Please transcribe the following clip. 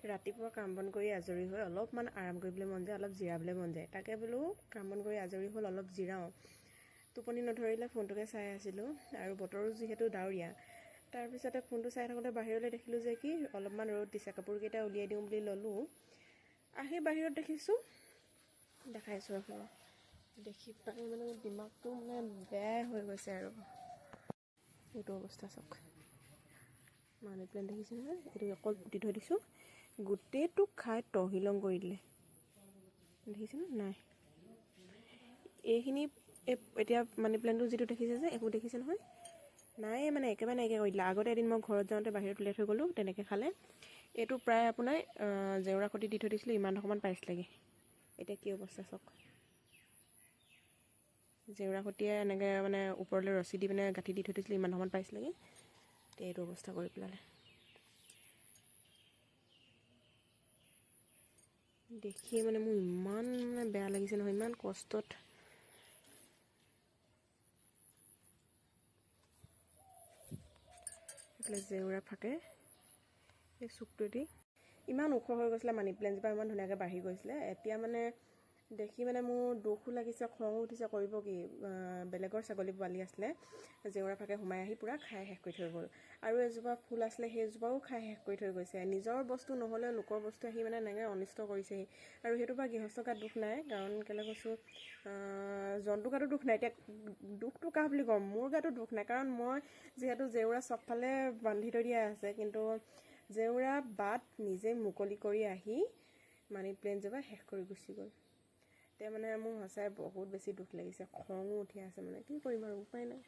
ৰাতিপুৱা কাম বন কৰি আজৰি হৈ অলপমান আৰাম কৰিবলৈ মন যায়, অলপ জিৰাবলৈ মন যায়। তাকে বোলো কাম বন কৰি আজৰি হ'ল, অলপ জিৰাওঁ। টোপনি নধৰিলে ফোনটোকে চাই আছিলোঁ আৰু বতৰো যিহেতু ডাৱৰীয়া। তাৰপিছতে ফোনটো চাই থাকোঁতে বাহিৰলৈ দেখিলোঁ যে কি অলপমান ৰ'দ দিছে, কাপোৰকেইটা উলিয়াই দিওঁ বুলি ল'লোঁ। আহি বাহিৰত দেখিছোঁ, দেখাইছোঁ ৰ'ব। দেখি পাই মানে দিমাগটো মানে বেয়াই হৈ গৈছে আৰু এইটো অৱস্থা চাওক। মানি প্লেণ্ট দেখিছে নহয়, এইটো অকল পুতি থৈ দিছোঁ, গোটেইটো খাই তহিলং কৰি দিলে। দেখিছেনে নাই? এইখিনি এতিয়া মানি প্লেণ্টটো যিটো দেখিছে যে একো দেখিছে নহয়, নাই মানে একেবাৰে নাইকিয়া কৰি দিলে। আগতে এদিন মই ঘৰত যাওঁতে বাহিৰত উলিয়াই থৈ গ'লোঁ, তেনেকৈ খালে। এইটো প্ৰায় আপোনাৰ জেওৰা খুঁটি দি থৈ দিছিলোঁ, ইমান অকণমান পাইছিলেগৈ। এতিয়া কি অৱস্থা চাওক। জেওৰা খুঁটিয়ে এনেকৈ মানে ওপৰলৈ ৰছী দি পিনে গাঁঠি দি থৈ দিছিলোঁ, ইমান অকণমান পাইছিলেগৈ। এতিয়া এইটো অৱস্থা কৰি পেলালে। দেখিয়ে মানে মোৰ ইমান মানে বেয়া লাগিছে নহয়, ইমান কষ্টত এইফালে জেওৰা ফাকে এই চুকটোৱেদি ইমান ওখ হৈ গৈছিলে, মানি প্লেণ্টজোপা ইমান ধুনীয়াকৈ বাঢ়ি গৈছিলে। এতিয়া মানে দেখি মানে মোৰ দুখো লাগিছে, খঙো উঠিছে। কৰিব কি, বেলেগৰ ছাগলী পোৱালি আছিলে, জেওৰা ফাকে সোমাই আহি পূৰা খাই শেষ কৰি থৈ গ'ল। আৰু এজোপা ফুল আছিলে, সেইজোপাও খাই শেষ কৰি থৈ গৈছে। নিজৰ বস্তু নহ'লেও লোকৰ বস্তু আহি মানে এনেকৈ অনিষ্ট কৰিছেহি। আৰু সেইটো পৰা গৃহস্থৰ গাত দুখ নাই, কাৰণ কেলৈ কৈছোঁ, জন্তুৰ গাতো দুখ নাই। এতিয়া দুখটো কাৰ বুলি ক'ম, মোৰ গাতো দুখ নাই, কাৰণ মই যিহেতু জেওৰা চবফালে বান্ধি থৈ দিয়া আছে, কিন্তু জেওৰা বাট নিজে মুকলি কৰি আহি মানি প্লেণ্টজোপা শেষ কৰি গুচি গ'ল। এতিয়া মানে মোৰ সঁচাই বহুত বেছি দুখ লাগিছে, খঙো উঠি আছে। মানে কি কৰিম আৰু, উপায় নাই।